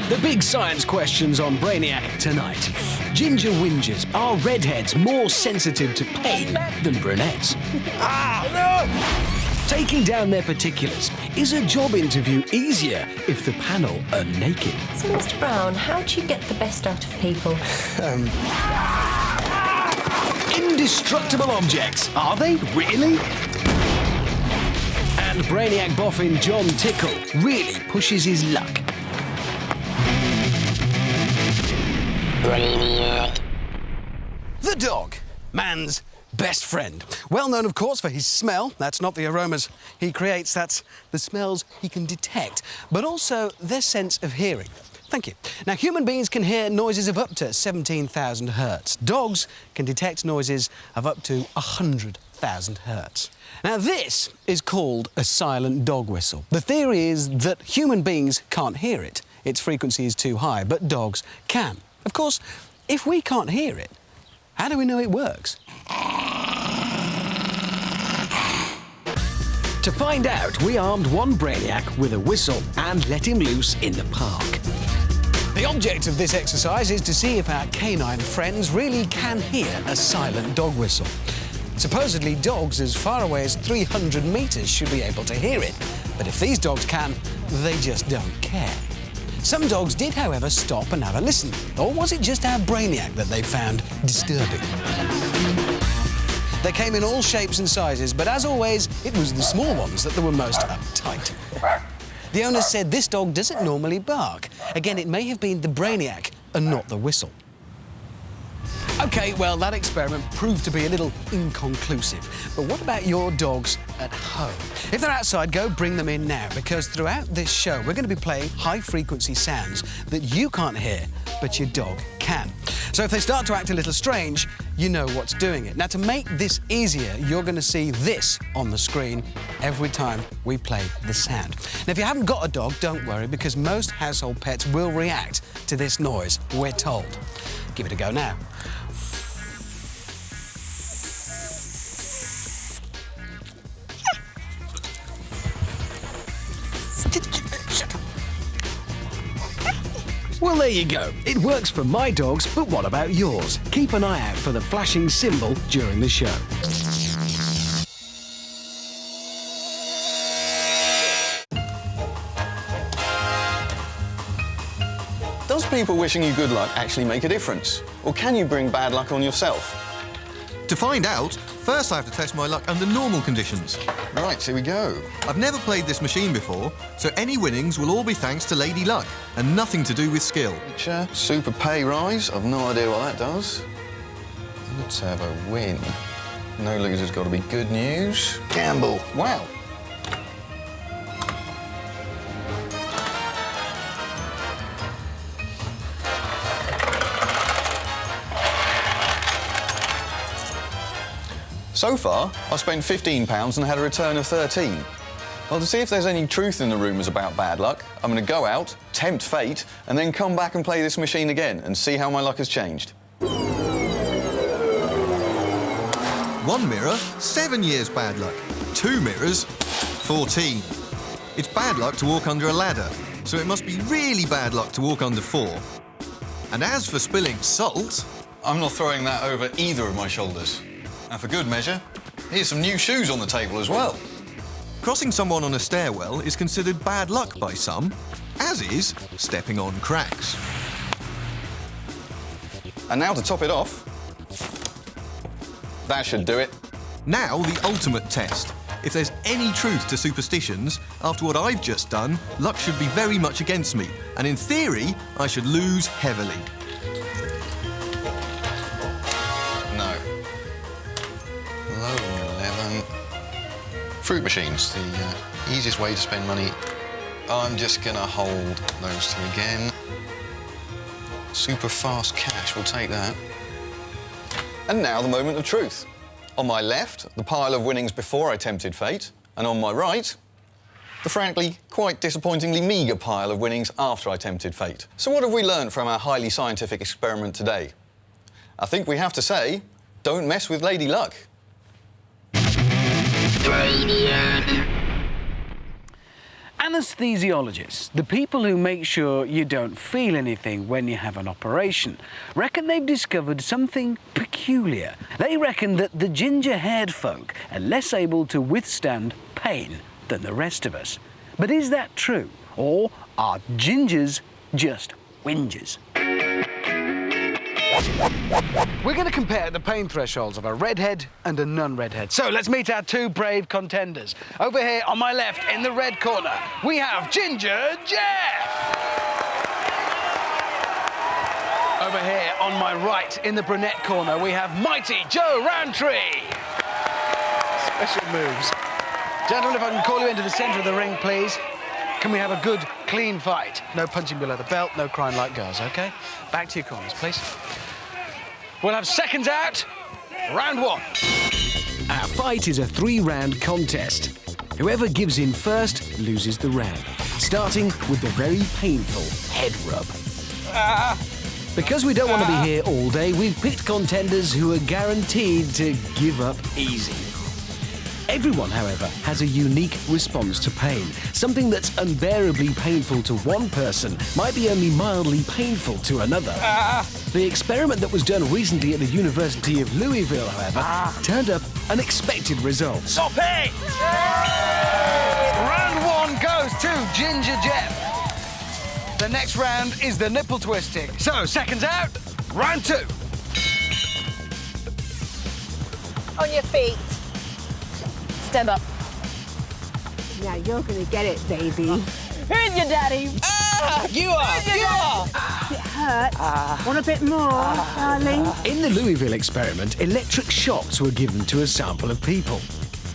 The big science questions on Brainiac tonight. Ginger whingers. Are redheads more sensitive to pain than brunettes? Taking down their particulars. Is a job interview easier if the panel are naked? So, Mr. Brown, how do you get the best out of people? Indestructible objects. Are they really? And Brainiac boffin Jon Tickle really pushes his luck. Brainiac. The dog, man's best friend. Well known, of course, for his smell. That's not the aromas he creates, that's the smells he can detect. But also their sense of hearing. Thank you. Now, human beings can hear noises of up to 17,000 hertz. Dogs can detect noises of up to 100,000 hertz. Now, this is called a silent dog whistle. The theory is that human beings can't hear it. Its frequency is too high, but dogs can. Of course, if we can't hear it, how do we know it works? To find out, we armed one Brainiac with a whistle and let him loose in the park. The object of this exercise is to see if our canine friends really can hear a silent dog whistle. Supposedly, dogs as far away as 300 metres should be able to hear it. But if these dogs can, they just don't care. Some dogs did, however, stop and have a listen. Or was it just our Brainiac that they found disturbing? They came in all shapes and sizes, but as always, it was the small ones that were most uptight. The owner said this dog doesn't normally bark. Again, it may have been the Brainiac and not the whistle. OK, well, that experiment proved to be a little inconclusive. But what about your dogs at home? If they're outside, go bring them in now, because throughout this show, we're going to be playing high-frequency sounds that you can't hear, but your dog can. So if they start to act a little strange, you know what's doing it. Now, to make this easier, you're going to see this on the screen every time we play the sound. Now, if you haven't got a dog, don't worry, because most household pets will react to this noise, we're told. Give it a go now. Well, there you go. It works for my dogs, but what about yours? Keep an eye out for the flashing symbol during the show. Does people wishing you good luck actually make a difference? Or can you bring bad luck on yourself? To find out, first I have to test my luck under normal conditions. Right, here we go. I've never played this machine before, so any winnings will all be thanks to Lady Luck, and nothing to do with skill. Feature, super pay rise. I've no idea what that does. Let's have a win. No loser's got to be good news. Gamble. Wow. So far, I've spent £15 and had a return of 13. Well, to see if there's any truth in the rumours about bad luck, I'm going to go out, tempt fate, and then come back and play this machine again and see how my luck has changed. One mirror, 7 years bad luck. 2 mirrors, 14. It's bad luck to walk under a ladder, so it must be really bad luck to walk under 4. And as for spilling salt... I'm not throwing that over either of my shoulders. And for good measure, here's some new shoes on the table as well. Crossing someone on a stairwell is considered bad luck by some, as is stepping on cracks. And now to top it off, that should do it. Now the ultimate test. If there's any truth to superstitions, after what I've just done, luck should be very much against me, and in theory, I should lose heavily. No. Low 11. Fruit machines, the easiest way to spend money. I'm just gonna hold those two again. Super fast cash, we'll take that. And now the moment of truth. On my left, the pile of winnings before I tempted fate, and on my right, the frankly quite disappointingly meagre pile of winnings after I tempted fate. So what have we learned from our highly scientific experiment today? I think we have to say, don't mess with Lady Luck. Anesthesiologists, the people who make sure you don't feel anything when you have an operation, reckon they've discovered something peculiar. They reckon that the ginger-haired folk are less able to withstand pain than the rest of us. But is that true? Or are gingers just whingers? We're going to compare the pain thresholds of a redhead and a non-redhead. So let's meet our two brave contenders. Over here on my left, in the red corner, we have Ginger Jeff. Over here on my right, in the brunette corner, we have Mighty Joe Roundtree. Special moves. Gentlemen, if I can call you into the centre of the ring, please. Can we have a good, clean fight? No punching below the belt, no crying like girls, OK? Back to your corners, please. We'll have seconds out. Round one. Our fight is a 3-round contest. Whoever gives in first loses the round, starting with the very painful head rub. Because we don't want to be here all day, we've picked contenders who are guaranteed to give up easy. Everyone, however, has a unique response to pain. Something that's unbearably painful to one person might be only mildly painful to another. The experiment that was done recently at the University of Louisville, however, turned up unexpected results. Stop it! Round one goes to Ginger Jeff. The next round is the nipple twisting. So, seconds out, round two. On your feet. Stand up. Now you're gonna get it, baby. Who's your daddy? You are! It hurts. Want a bit more, darling? In the Louisville experiment, electric shocks were given to a sample of people.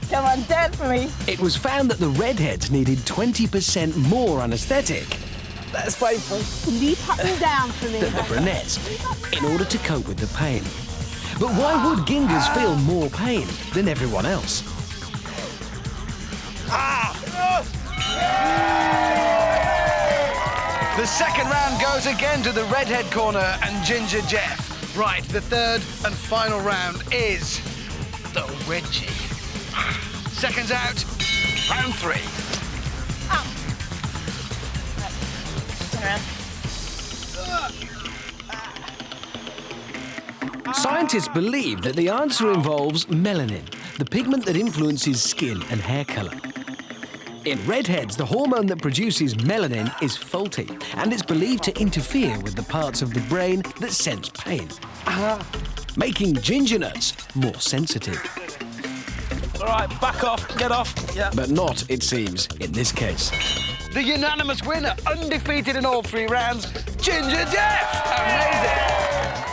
Come on, dance for me. It was found that the redheads needed 20% more anaesthetic That's painful. Leap up and down for me. than the brunettes in order to cope with the pain. But why would gingers feel more pain than everyone else? The second round goes again to the redhead corner and Ginger Jeff. Right, the third and final round is the wedgie. Seconds out, round three. Turn around. Scientists believe that the answer involves melanin, the pigment that influences skin and hair colour. In redheads, the hormone that produces melanin is faulty, and it's believed to interfere with the parts of the brain that sense pain, making ginger nuts more sensitive. All right, back off, get off. Yeah. But not, it seems, in this case. The unanimous winner, undefeated in all 3 rounds, Ginger Jeff! Amazing!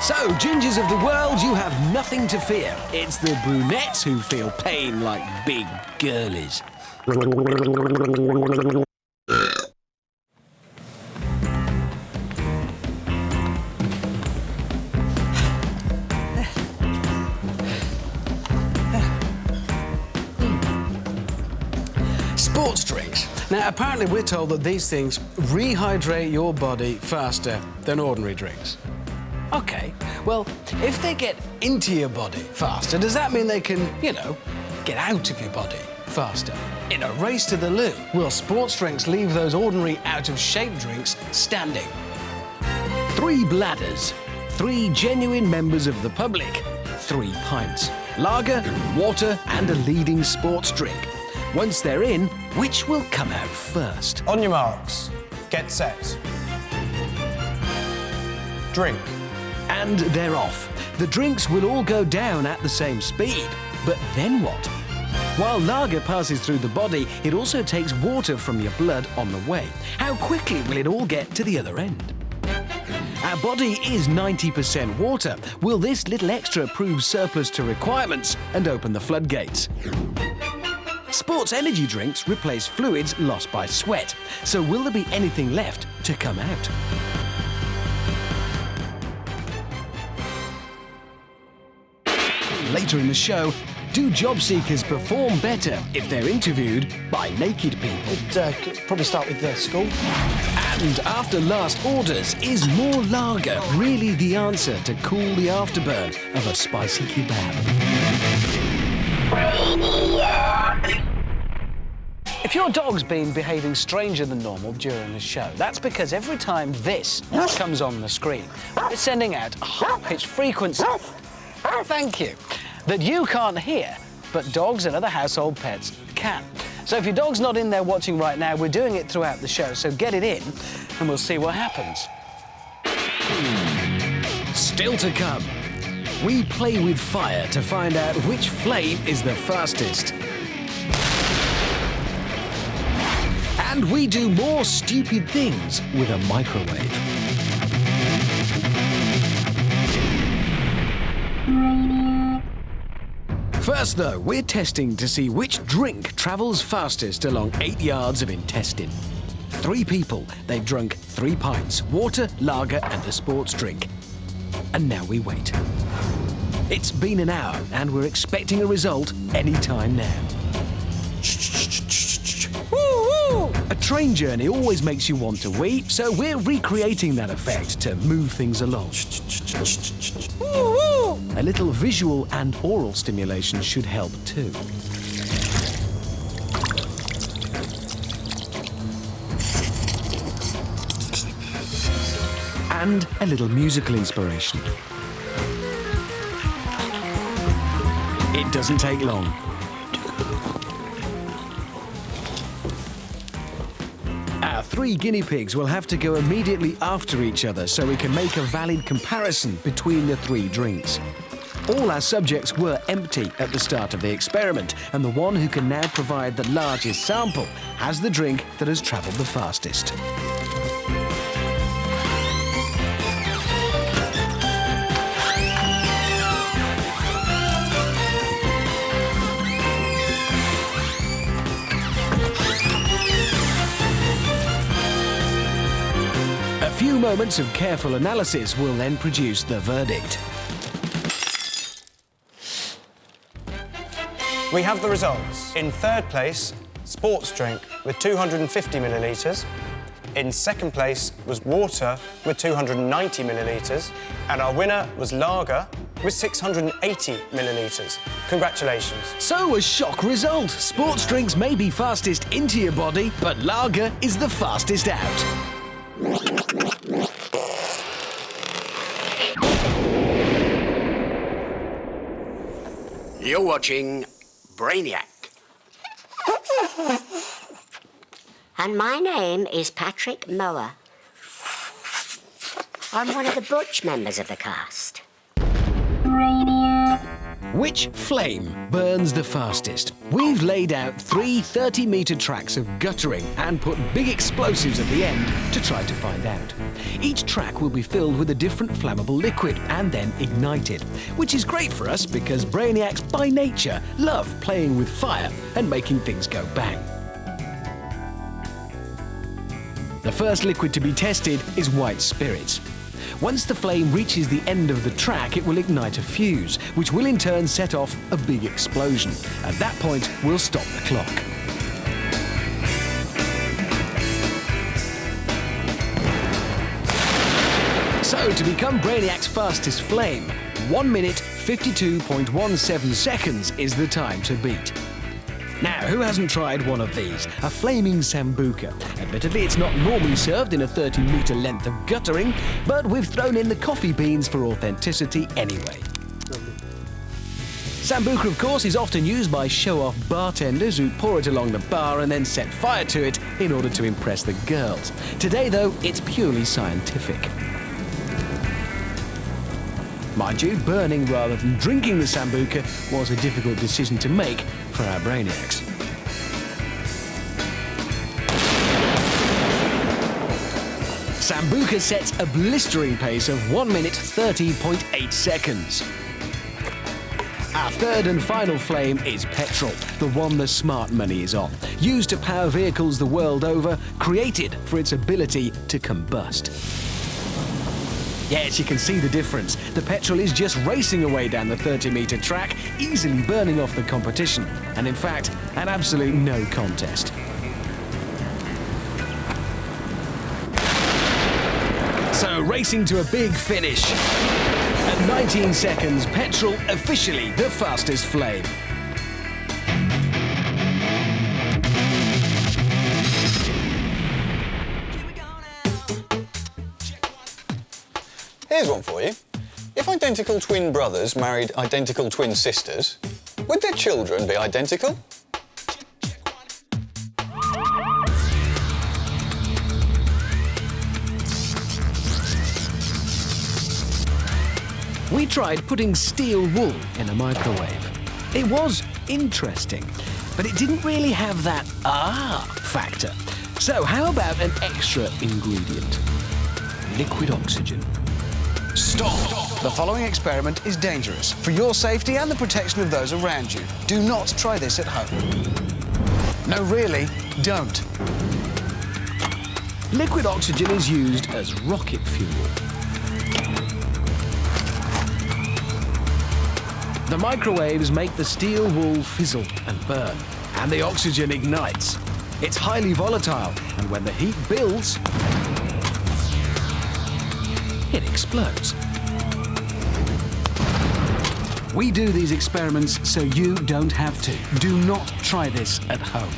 So, gingers of the world, you have nothing to fear. It's the brunettes who feel pain like big girlies. Sports drinks. Now, apparently we're told that these things rehydrate your body faster than ordinary drinks. OK, well, if they get into your body faster, does that mean they can, you know, get out of your body faster? In a race to the loo, will sports drinks leave those ordinary out-of-shape drinks standing? 3 bladders, 3 genuine members of the public, 3 pints, lager, water and a leading sports drink. Once they're in, which will come out first? On your marks, get set. Drink. And they're off. The drinks will all go down at the same speed. But then what? While lager passes through the body, it also takes water from your blood on the way. How quickly will it all get to the other end? Our body is 90% water. Will this little extra prove surplus to requirements and open the floodgates? Sports energy drinks replace fluids lost by sweat. So will there be anything left to come out? Later in the show, do job seekers perform better if they're interviewed by naked people? Probably start with the school. And after last orders, is more lager really the answer to cool the afterburn of a spicy kebab? If your dog's been behaving stranger than normal during the show, that's because every time this comes on the screen, it's sending out a high-pitched frequency. Thank you. That you can't hear, but dogs and other household pets can. So if your dog's not in there watching right now, we're doing it throughout the show, so get it in and we'll see what happens. Still to come, we play with fire to find out which flame is the fastest. And we do more stupid things with a microwave. First, though, we're testing to see which drink travels fastest along 8 yards of intestine. 3 people, they've drunk 3 pints, water, lager and a sports drink. And now we wait. It's been an hour and we're expecting a result any time now. A train journey always makes you want to wee, so we're recreating that effect to move things along. A little visual and oral stimulation should help too. And a little musical inspiration. It doesn't take long. Our 3 guinea pigs will have to go immediately after each other so we can make a valid comparison between the 3 drinks. All our subjects were empty at the start of the experiment, and the one who can now provide the largest sample has the drink that has travelled the fastest. A few moments of careful analysis will then produce the verdict. We have the results. In 3rd place, sports drink with 250 millilitres. In 2nd place was water with 290 millilitres. And our winner was lager with 680 millilitres. Congratulations. So, a shock result. Sports drinks may be fastest into your body, but lager is the fastest out. You're watching Brainiac. And my name is Patrick Mower. I'm one of the Butch members of the cast. Which flame burns the fastest? We've laid out 3 30-metre tracks of guttering and put big explosives at the end to try to find out. Each track will be filled with a different flammable liquid and then ignited, which is great for us because Brainiacs by nature love playing with fire and making things go bang. The first liquid to be tested is white spirits. Once the flame reaches the end of the track, it will ignite a fuse, which will in turn set off a big explosion. At that point, we'll stop the clock. So, to become Brainiac's fastest flame, 1 minute 52.17 seconds is the time to beat. Now, who hasn't tried one of these? A flaming sambuca. Admittedly, it's not normally served in a 30-metre length of guttering, but we've thrown in the coffee beans for authenticity anyway. Sambuca, of course, is often used by show-off bartenders who pour it along the bar and then set fire to it in order to impress the girls. Today, though, it's purely scientific. Mind you, burning rather than drinking the sambuca was a difficult decision to make for our Brainiacs. Sambuca sets a blistering pace of 1 minute 30.8 seconds. Our 3rd and final flame is petrol, the one the smart money is on. Used to power vehicles the world over, created for its ability to combust. Yes, you can see the difference. The petrol is just racing away down the 30-metre track, easily burning off the competition. And in fact, an absolute no contest. So, racing to a big finish. At 19 seconds, petrol officially the fastest flame. Here's one for you. If identical twin brothers married identical twin sisters, would their children be identical? We tried putting steel wool in a microwave. It was interesting, but it didn't really have that factor. So how about an extra ingredient? Liquid oxygen. Stop! The following experiment is dangerous for your safety and the protection of those around you. Do not try this at home. No, really, don't. Liquid oxygen is used as rocket fuel. The microwaves make the steel wool fizzle and burn, and the oxygen ignites. It's highly volatile, and when the heat builds, it explodes. We do these experiments so you don't have to. Do not try this at home.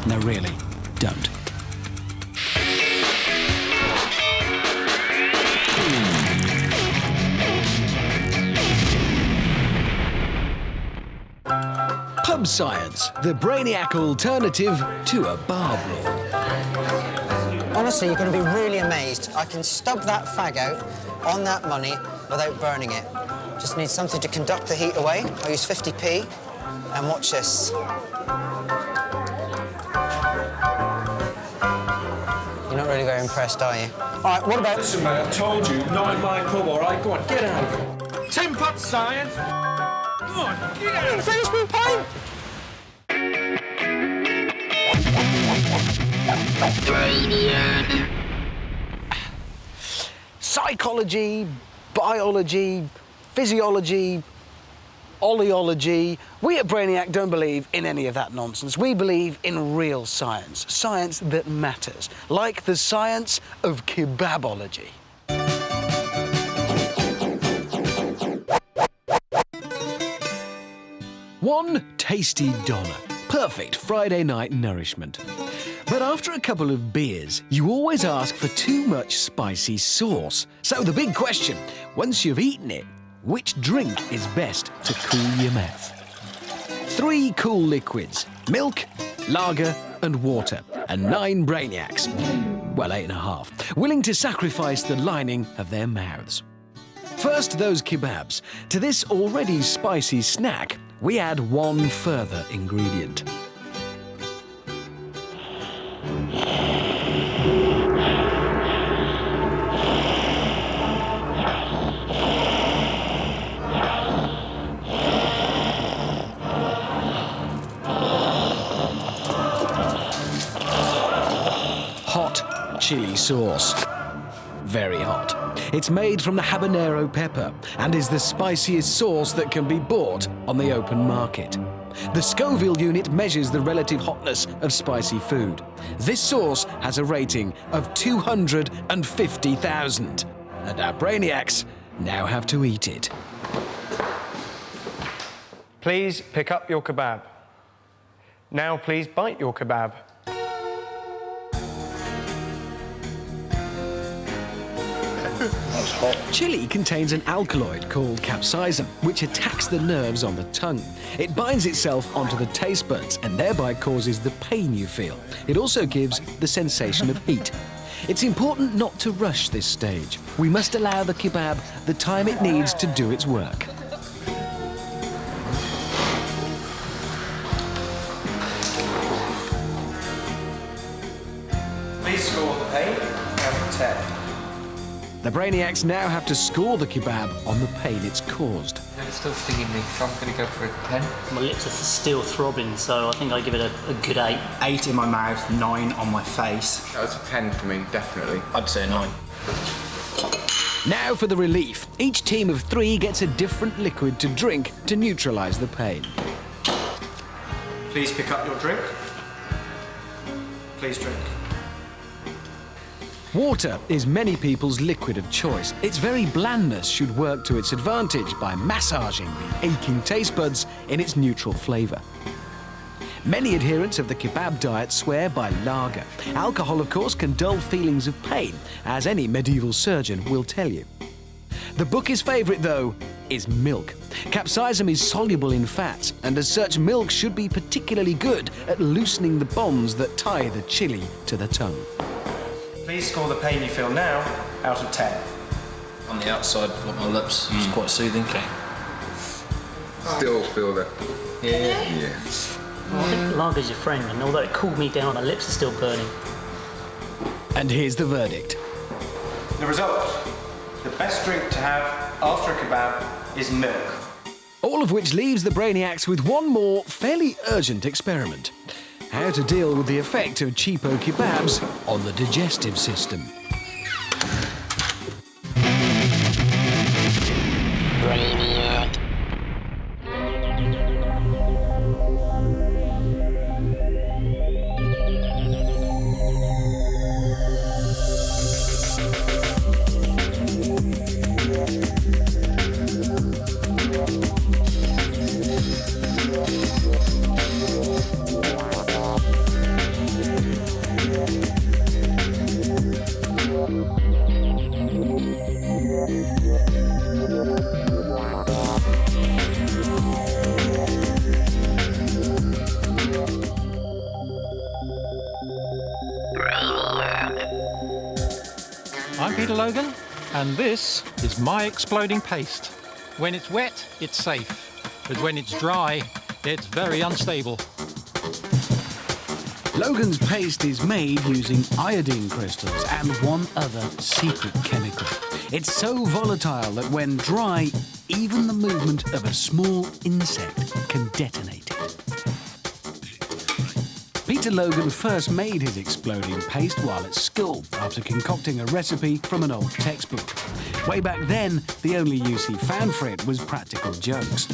No, really, don't. Pub science, the Brainiac alternative to a bar brawl. Honestly, you're going to be really amazed. I can stub that fag out on that money without burning it. Just need something to conduct the heat away. I use 50p, and watch this. You're not really very impressed, are you? All right, what about... Listen, mate, I told you, not in my pub, all right? Go on, get out. Tin pot science. Go on, get out. Finish me pint. Psychology, biology, physiology, oleology. We at Brainiac don't believe in any of that nonsense. We believe in real science, science that matters, like the science of kebabology. One tasty doner, perfect Friday night nourishment. But after a couple of beers, you always ask for too much spicy sauce. So the big question, once you've eaten it, which drink is best to cool your mouth? 3 cool liquids, milk, lager and water, and 9 Brainiacs, well 8.5, willing to sacrifice the lining of their mouths. First, those kebabs. To this already spicy snack, we add one further ingredient. Hot chili sauce. Very hot. It's made from the habanero pepper and is the spiciest sauce that can be bought on the open market. The Scoville unit measures the relative hotness of spicy food. This sauce has a rating of 250,000. And our Brainiacs now have to eat it. Please pick up your kebab. Now please bite your kebab. That's hot. Chili contains an alkaloid called capsaicin, which attacks the nerves on the tongue. It binds itself onto the taste buds and thereby causes the pain you feel. It also gives the sensation of heat. It's important not to rush this stage. We must allow the kebab the time it needs to do its work. Please score the pain out of 10. The Brainiacs now have to score the kebab on the pain it's caused. It's still stinging me, so I'm going to go for a 10. My lips are still throbbing, so I think I give it a good 8. 8 in my mouth, 9 on my face. That was a 10 for me, definitely. I'd say a 9. Now for the relief. Each team of 3 gets a different liquid to drink to neutralise the pain. Please pick up your drink. Please drink. Water is many people's liquid of choice. Its very blandness should work to its advantage by massaging the aching taste buds in its neutral flavour. Many adherents of the kebab diet swear by lager. Alcohol, of course, can dull feelings of pain, as any medieval surgeon will tell you. The bookie's favourite, though, is milk. Capsaicin is soluble in fats, and as such, milk should be particularly good at loosening the bonds that tie the chili to the tongue. Please score the pain you feel now out of 10. On the outside of my lips, it's quite soothing. Okay. Still feel that. Yeah. Well, I think lager's your friend, and although it cooled me down, my lips are still burning. And here's the verdict. The result. The best drink to have after a kebab is milk. All of which leaves the Brainiacs with one more fairly urgent experiment. How to deal with the effect of cheapo kebabs on the digestive system. Brainiac. I'm Peter Logan, and this is my exploding paste. When it's wet, it's safe, but when it's dry, it's very unstable. Logan's paste is made using iodine crystals and one other secret chemical. It's so volatile that when dry, even the movement of a small insect can detonate it. Peter Logan first made his exploding paste while at school after concocting a recipe from an old textbook. Way back then, the only use he found for it was practical jokes.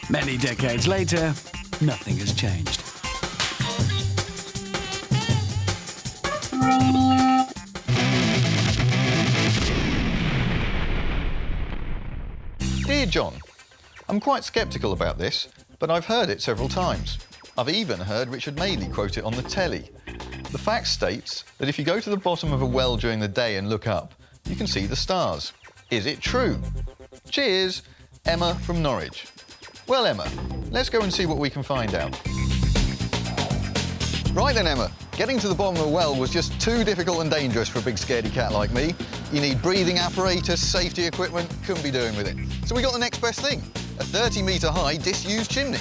Many decades later, nothing has changed. Dear John, I'm quite sceptical about this, but I've heard it several times. I've even heard Richard Madeley quote it on the telly. The fact states that if you go to the bottom of a well during the day and look up, you can see the stars. Is it true? Cheers, Emma from Norwich. Well, Emma, let's go and see what we can find out. Right then, Emma. Getting to the bottom of a well was just too difficult and dangerous for a big scaredy cat like me. You need breathing apparatus, safety equipment, couldn't be doing with it. So we got the next best thing, a 30-metre high disused chimney.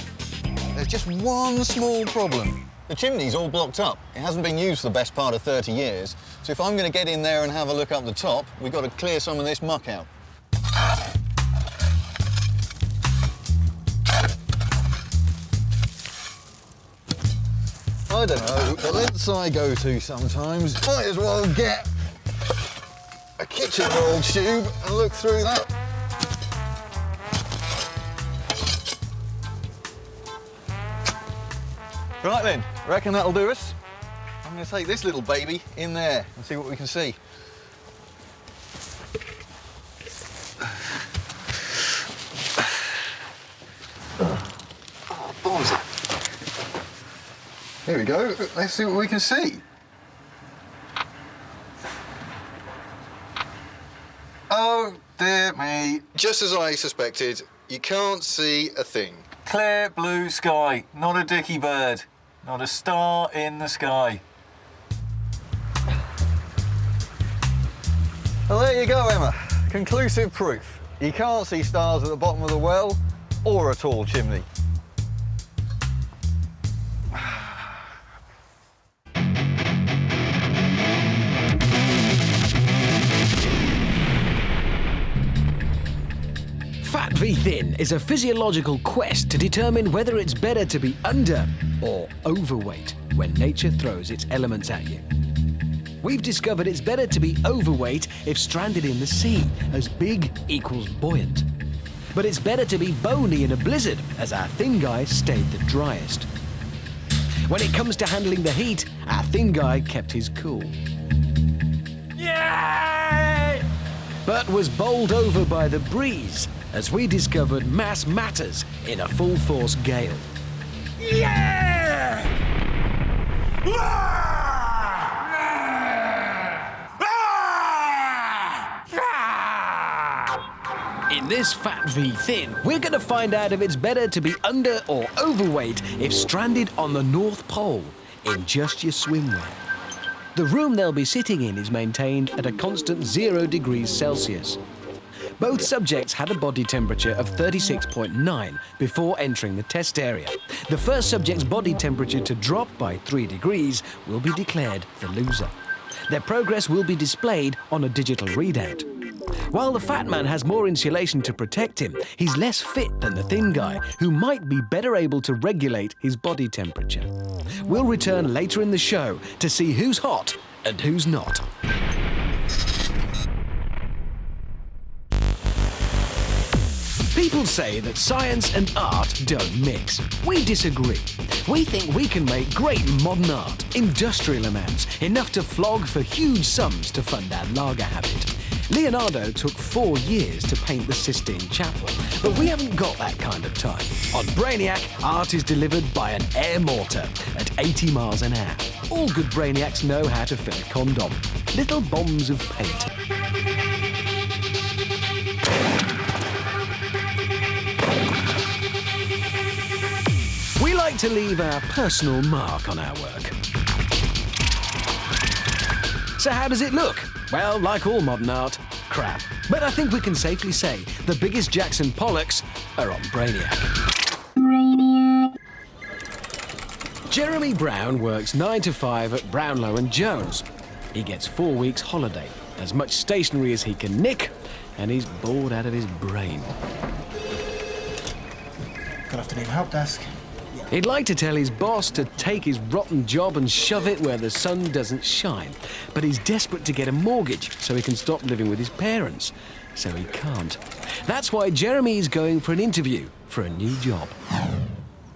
There's just one small problem. The chimney's all blocked up. It hasn't been used for the best part of 30 years. So if I'm going to get in there and have a look up the top, we've got to clear some of this muck out. I don't know, the lengths I go to sometimes, might as well get a kitchen roll tube and look through that. Right then, reckon that'll do us? I'm going to take this little baby in there and see what we can see. Oh, bombs. Here we go. Let's see what we can see. Oh, dear me. Just as I suspected, you can't see a thing. Clear blue sky, not a dicky bird, not a star in the sky. Well, there you go, Emma. Conclusive proof. You can't see stars at the bottom of the well or a tall chimney. Fat v Thin is a physiological quest to determine whether it's better to be under or overweight when nature throws its elements at you. We've discovered it's better to be overweight if stranded in the sea, as big equals buoyant. But it's better to be bony in a blizzard, as our thin guy stayed the driest. When it comes to handling the heat, our thin guy kept his cool. Yay! But was bowled over by the breeze as we discovered mass matters in a full-force gale. Yeah! In this Fat v Thin, we're going to find out if it's better to be under or overweight if stranded on the North Pole in just your swimwear. The room they'll be sitting in is maintained at a constant 0 degrees Celsius. Both subjects had a body temperature of 36.9 before entering the test area. The first subject's body temperature to drop by 3 degrees will be declared the loser. Their progress will be displayed on a digital readout. While the fat man has more insulation to protect him, he's less fit than the thin guy, who might be better able to regulate his body temperature. We'll return later in the show to see who's hot and who's not. People say that science and art don't mix. We disagree. We think we can make great modern art, industrial amounts, enough to flog for huge sums to fund our lager habit. Leonardo took 4 years to paint the Sistine Chapel, but we haven't got that kind of time. On Brainiac, art is delivered by an air mortar at 80 miles an hour. All good Brainiacs know how to fill a condom. Little bombs of paint. We like to leave our personal mark on our work. So how does it look? Well, like all modern art, crap. But I think we can safely say the biggest Jackson Pollocks are on Brainiac. Jeremy Brown works 9 to 5 at Brownlow and Jones. He gets 4 weeks holiday, as much stationery as he can nick, and he's bored out of his brain. Good afternoon, help desk. He'd like to tell his boss to take his rotten job and shove it where the sun doesn't shine. But he's desperate to get a mortgage so he can stop living with his parents. So he can't. That's why Jeremy is going for an interview for a new job.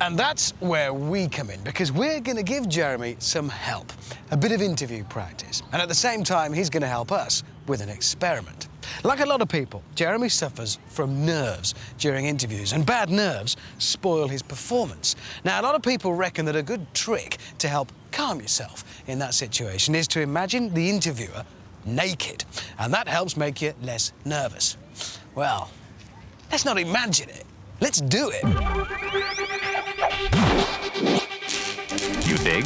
And that's where we come in, because we're going to give Jeremy some help. A bit of interview practice. And at the same time, he's going to help us with an experiment. Like a lot of people, Jeremy suffers from nerves during interviews, and bad nerves spoil his performance. Now, a lot of people reckon that a good trick to help calm yourself in that situation is to imagine the interviewer naked, and that helps make you less nervous. Well, let's not imagine it. Let's do it. You dig?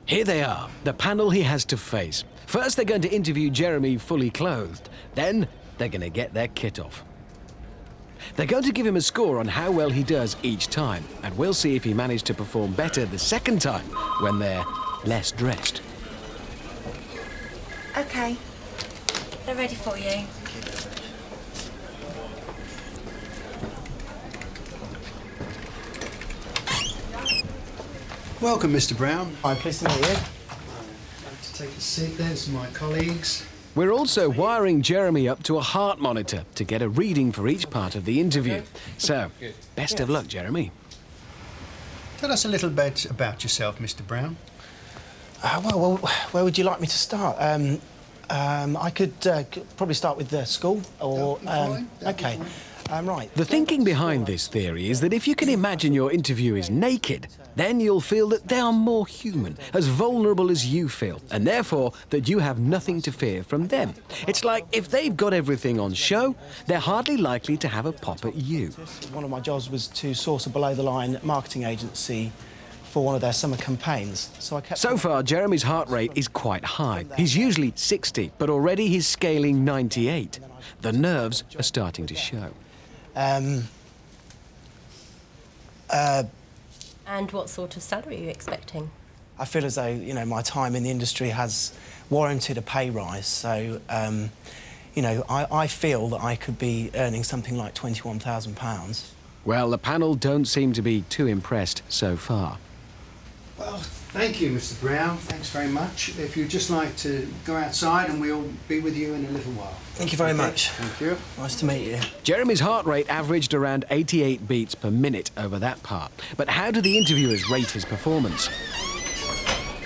Here they are, the panel he has to face. First, they're going to interview Jeremy fully clothed. Then, they're going to get their kit off. They're going to give him a score on how well he does each time, and we'll see if he managed to perform better the second time when they're less dressed. OK. They're ready for you. Welcome, Mr. Brown. Hi, pleased to meet you. I'd like to take a seat there. This are my colleagues. We're also wiring Jeremy up to a heart monitor to get a reading for each part of the interview. So, best of luck, Jeremy. Tell us a little bit about yourself, Mr. Brown. Well, where would you like me to start? I could probably start with school, or... OK. Right. The thinking behind this theory is that if you can imagine your interviewers naked, then you'll feel that they are more human, as vulnerable as you feel, and therefore that you have nothing to fear from them. It's like if they've got everything on show, they're hardly likely to have a pop at you. One of my jobs was to source a below-the-line marketing agency for one of their summer campaigns. So far, Jeremy's heart rate is quite high. He's usually 60, but already he's scaling 98. The nerves are starting to show. And what sort of salary are you expecting? I feel as though, you know, my time in the industry has warranted a pay rise. So, you know, I feel that I could be earning something like £21,000. Well, the panel don't seem to be too impressed so far. Well, thank you, Mr. Brown. Thanks very much. If you'd just like to go outside and we'll be with you in a little while. Thank you very much. Thank you. Nice to meet you. Jeremy's heart rate averaged around 88 beats per minute over that part. But how do the interviewers rate his performance?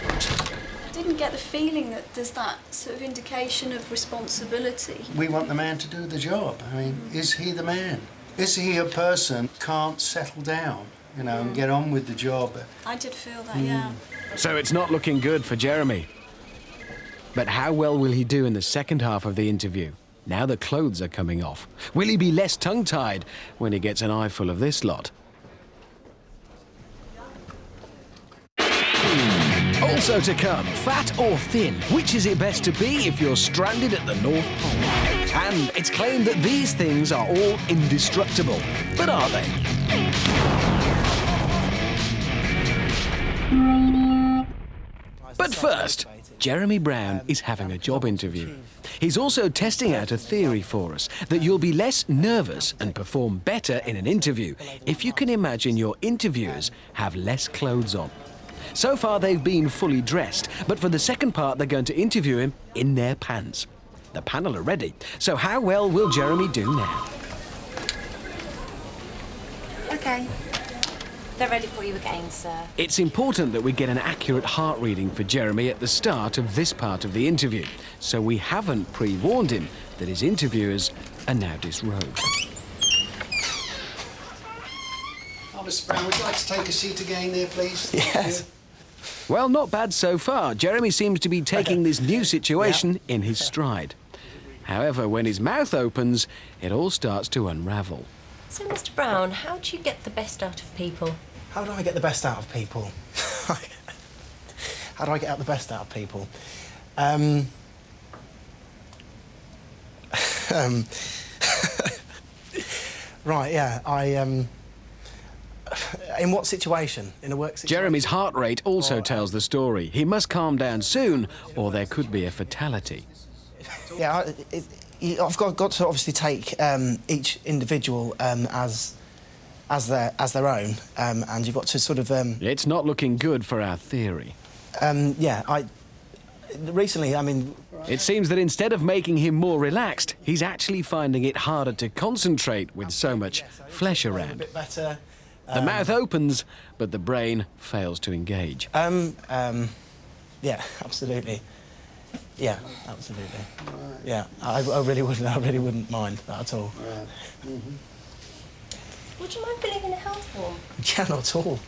I didn't didn't get the feeling that there's that sort of indication of responsibility. We want the man to do the job. I mean, is he the man? Is he a person who can't settle down, you know, and get on with the job? I did feel that, yeah. So it's not looking good for Jeremy. But how well will he do in the second half of the interview? Now the clothes are coming off. Will he be less tongue-tied when he gets an eyeful of this lot? Also to come, fat or thin, which is it best to be if you're stranded at the North Pole? And it's claimed that these things are all indestructible. But are they? But first, Jeremy Brown is having a job interview. He's also testing out a theory for us, that you'll be less nervous and perform better in an interview if you can imagine your interviewers have less clothes on. So far they've been fully dressed, but for the second part they're going to interview him in their pants. The panel are ready, so how well will Jeremy do now? OK. They're ready for you again, sir. It's important that we get an accurate heart reading for Jeremy at the start of this part of the interview, so we haven't pre-warned him that his interviewers are now disrobed. Oh, Mr. Brown, would you like to take a seat again there, please? Yes. Well, not bad so far. Jeremy seems to be taking this new situation in his stride. However, when his mouth opens, it all starts to unravel. So, Mr. Brown, how do you get the best out of people? How do I get the best out of people? How do I get out the best out of people? Right, yeah, in what situation? In a work situation? Jeremy's heart rate also tells the story. He must calm down soon, or there could be a fatality. Yeah, I've got to obviously take each individual as their own, and you've got to sort of... It's not looking good for our theory. Yeah, recently, I mean... It seems that instead of making him more relaxed, he's actually finding it harder to concentrate with so much flesh around. A bit better. The mouth opens, but the brain fails to engage. Yeah, absolutely. Yeah, absolutely. Right. Yeah, I really wouldn't mind that at all. Right. Mm-hmm. Would you mind filling in a health form? Yeah, not at all.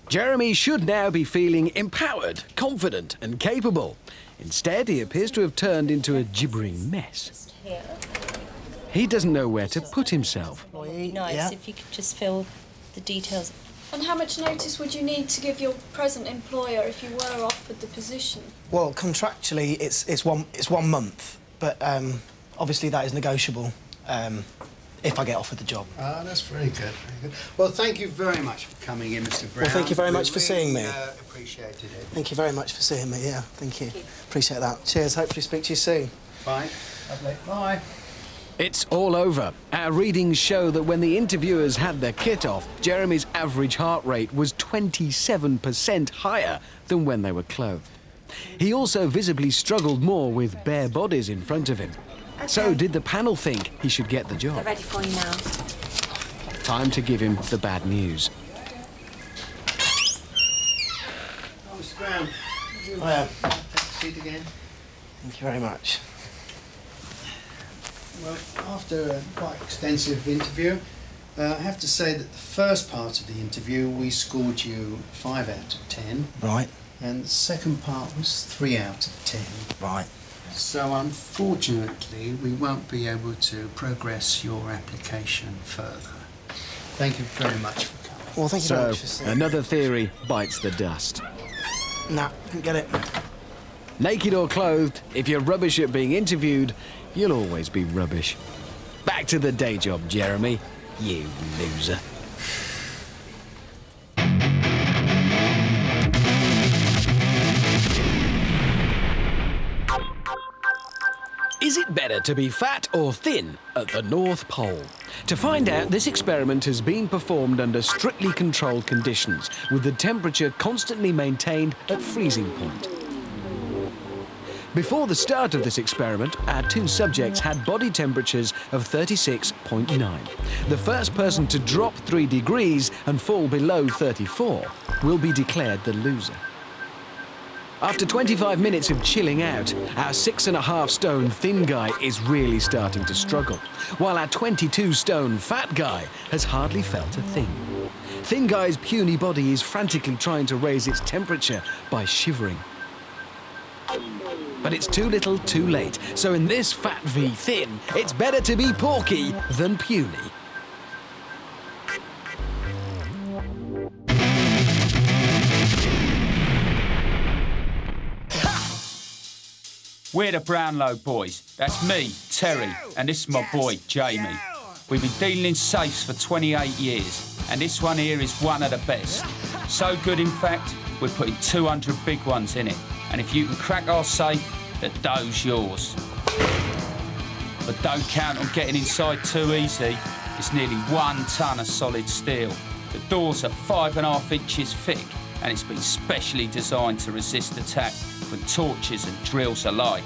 Jeremy should now be feeling empowered, confident and capable. Instead, he appears to have turned into a gibbering mess. Here. He doesn't know where to put himself. It would be nice if you could just fill the details. And how much notice would you need to give your present employer if you were offered the position? Well, contractually, it's 1 month, but obviously that is negotiable if I get offered the job. Ah, that's very good, very good. Well, thank you very much for coming in, Mr. Brown. Well, thank you very much for seeing me. Appreciated it. Thank you very much for seeing me, yeah, thank you. Appreciate that. Cheers, hopefully speak to you soon. Bye. Lovely. Bye. It's all over. Our readings show that when the interviewers had their kit off, Jeremy's average heart rate was 27% higher than when they were clothed. He also visibly struggled more with bare bodies in front of him. Okay. So did the panel think he should get the job? They're ready for you now. Time to give him the bad news. Oh, Mr. Brown, would you Oh, take a seat again? Thank you very much. Well, after a quite extensive interview, I have to say that the first part of the interview we scored you 5 out of 10. Right. And the second part was 3 out of 10. Right. So unfortunately, we won't be able to progress your application further. Thank you very much for coming. Well, thank you very much for seeing me. Another theory bites the dust. Nah, didn't get it. Naked or clothed, if you're rubbish at being interviewed, you'll always be rubbish. Back to the day job, Jeremy. You loser. Is it better to be fat or thin at the North Pole? To find out, this experiment has been performed under strictly controlled conditions, with the temperature constantly maintained at freezing point. Before the start of this experiment, our 2 subjects had body temperatures of 36.9. The first person to drop 3 degrees and fall below 34 will be declared the loser. After 25 minutes of chilling out, our 6.5 stone thin guy is really starting to struggle, while our 22 stone fat guy has hardly felt a thing. Thin guy's puny body is frantically trying to raise its temperature by shivering. But it's too little, too late. So in this fat v thin, it's better to be porky than puny. We're the Brownlow boys. That's me, Terry, and this is my boy, Jamie. We've been dealing in safes for 28 years, and this one here is one of the best. So good, in fact, we're putting 200 big ones in it. And if you can crack our safe, the dough's yours. But don't count on getting inside too easy. It's nearly 1 ton of solid steel. The doors are 5.5 inches thick, and it's been specially designed to resist attack from torches and drills alike.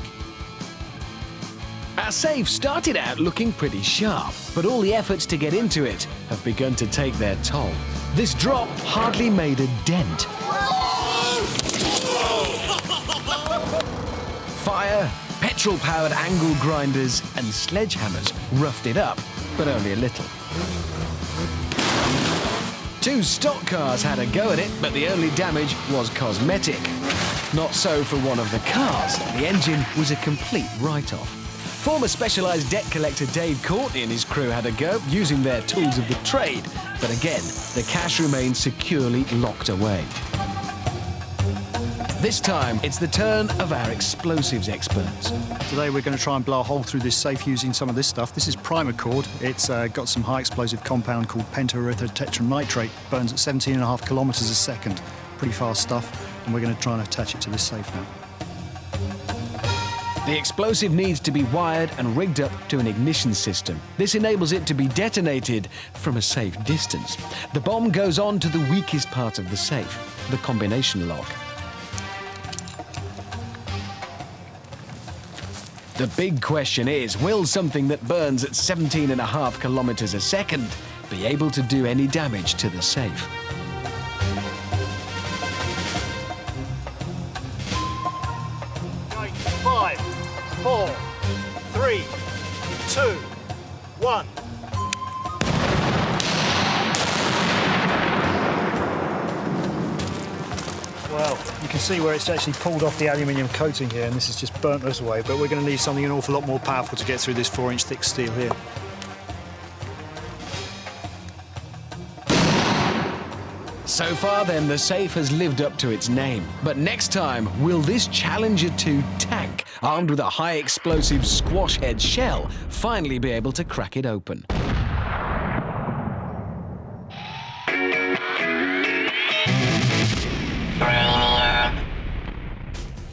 Our safe started out looking pretty sharp, but all the efforts to get into it have begun to take their toll. This drop hardly made a dent. Fire, petrol-powered angle grinders and sledgehammers roughed it up, but only a little. 2 stock cars had a go at it, but the only damage was cosmetic. Not so for one of the cars. The engine was a complete write-off. Former Specialised debt collector Dave Courtney and his crew had a go, using their tools of the trade. But again, the cash remained securely locked away. This time, it's the turn of our explosives experts. Today we're going to try and blow a hole through this safe using some of this stuff. This is primer cord. It's got some high explosive compound called pentaerythrotetranitrate. Burns at 17.5 kilometres a second. Pretty fast stuff. And we're going to try and attach it to this safe now. The explosive needs to be wired and rigged up to an ignition system. This enables it to be detonated from a safe distance. The bomb goes on to the weakest part of the safe, the combination lock. The big question is, will something that burns at 17.5 kilometres a second be able to do any damage to the safe? Five, 4, 3, 2, 1. Well, you can see where it's actually pulled off the aluminium coating here, and this has just burnt us away, but we're going to need something an awful lot more powerful to get through this 4-inch thick steel here. So far, then, the safe has lived up to its name. But next time, will this Challenger 2 tank, armed with a high-explosive squash-head shell, finally be able to crack it open?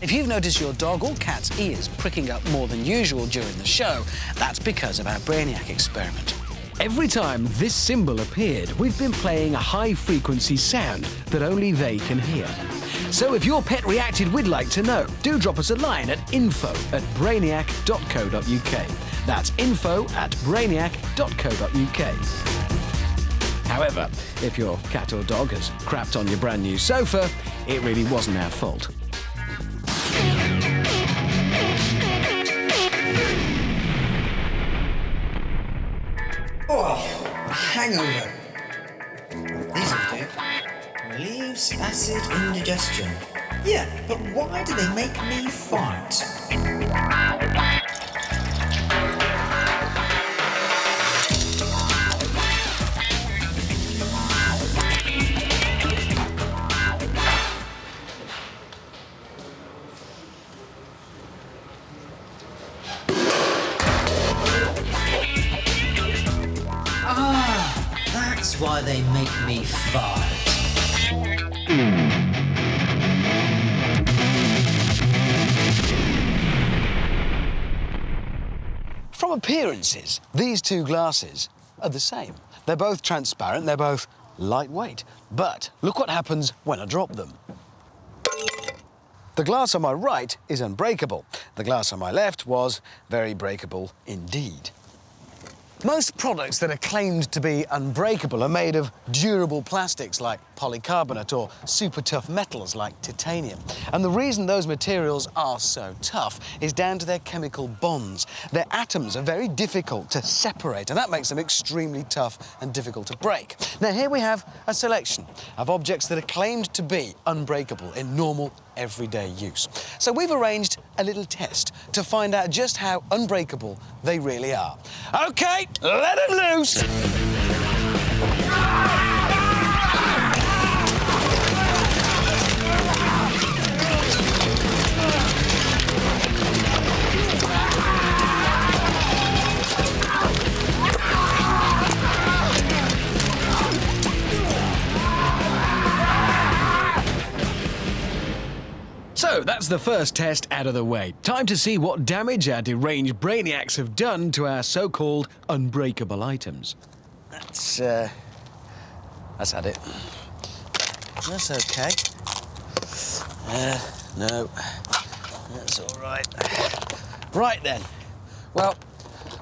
If you've noticed your dog or cat's ears pricking up more than usual during the show, that's because of our Brainiac experiment. Every time this symbol appeared, we've been playing a high-frequency sound that only they can hear. So if your pet reacted, we'd like to know. Do drop us a line at info@brainiac.co.uk. That's info@brainiac.co.uk. However, if your cat or dog has crapped on your brand new sofa, it really wasn't our fault. Oh, hangover. These will do. Relieves acid indigestion. Yeah, but why do they make me fart? That's why they make me fart. From appearances, these two glasses are the same. They're both transparent, they're both lightweight. But look what happens when I drop them. The glass on my right is unbreakable. The glass on my left was very breakable indeed. Most products that are claimed to be unbreakable are made of durable plastics like polycarbonate or super tough metals like titanium. And the reason those materials are so tough is down to their chemical bonds. Their atoms are very difficult to separate, and that makes them extremely tough and difficult to break. Now, here we have a selection of objects that are claimed to be unbreakable in normal, everyday use. So we've arranged a little test to find out just how unbreakable they really are. OK, let them loose! So that's the first test out of the way. Time to see what damage our deranged brainiacs have done to our so-called unbreakable items. That's had it. That's okay. No, that's all right. Right then. Well,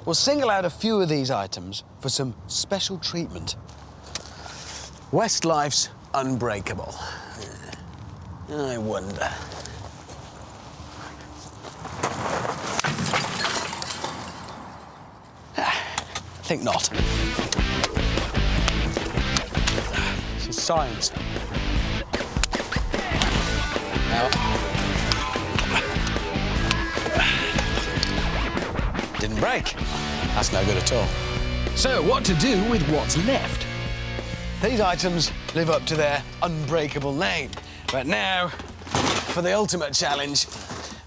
we'll single out a few of these items for some special treatment. Westlife's Unbreakable. I wonder. I think not. This is science. Now. Didn't break. That's no good at all. So, what to do with what's left? These items live up to their unbreakable name. But now, for the ultimate challenge,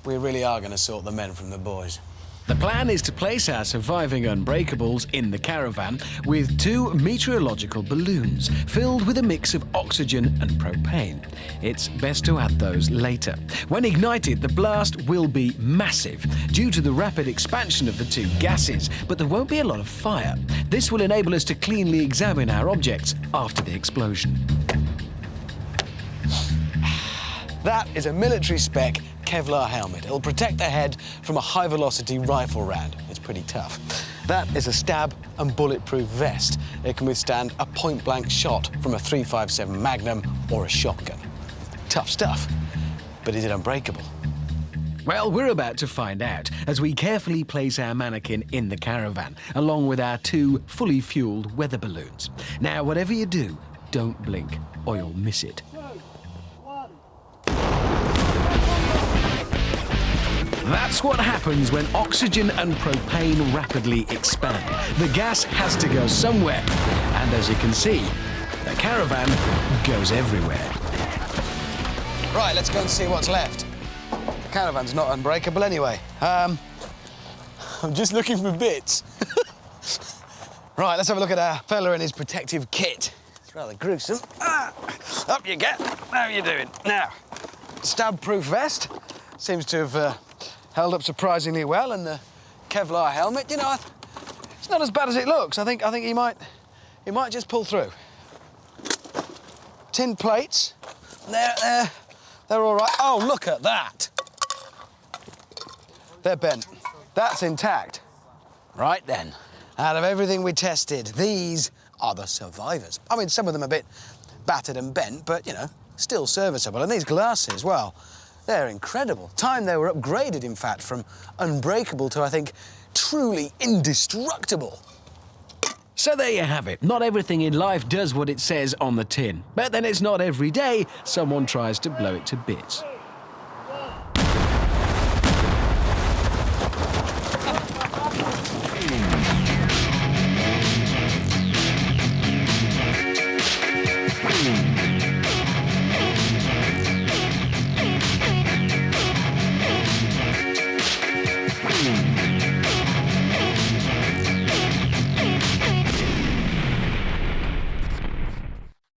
we really are going to sort the men from the boys. The plan is to place our surviving unbreakables in the caravan with 2 meteorological balloons filled with a mix of oxygen and propane. It's best to add those later. When ignited, the blast will be massive due to the rapid expansion of the 2 gases, but there won't be a lot of fire. This will enable us to cleanly examine our objects after the explosion. That is a military-spec Kevlar helmet. It'll protect the head from a high-velocity rifle round. It's pretty tough. That is a stab and bulletproof vest. It can withstand a point-blank shot from a .357 Magnum or a shotgun. Tough stuff. But is it unbreakable? Well, we're about to find out as we carefully place our mannequin in the caravan, along with our 2 fully fueled weather balloons. Now, whatever you do, don't blink or you'll miss it. That's what happens when oxygen and propane rapidly expand. The gas has to go somewhere. And as you can see, the caravan goes everywhere. Right, let's go and see what's left. The caravan's not unbreakable anyway. I'm just looking for bits. Right, let's have a look at our fella in his protective kit. It's rather gruesome. Up you get. How are you doing? Now, stab-proof vest. Seems to have held up surprisingly well, and the Kevlar helmet, you know, it's not as bad as it looks. I think he might just pull through. Tin plates, they're all right. Oh, look at that. They're bent. That's intact. Right then, out of everything we tested, these are the survivors. I mean, some of them a bit battered and bent, but, you know, still serviceable. And these glasses, well, they're incredible. Time they were upgraded, in fact, from unbreakable to, I think, truly indestructible. So there you have it. Not everything in life does what it says on the tin. But then it's not every day someone tries to blow it to bits.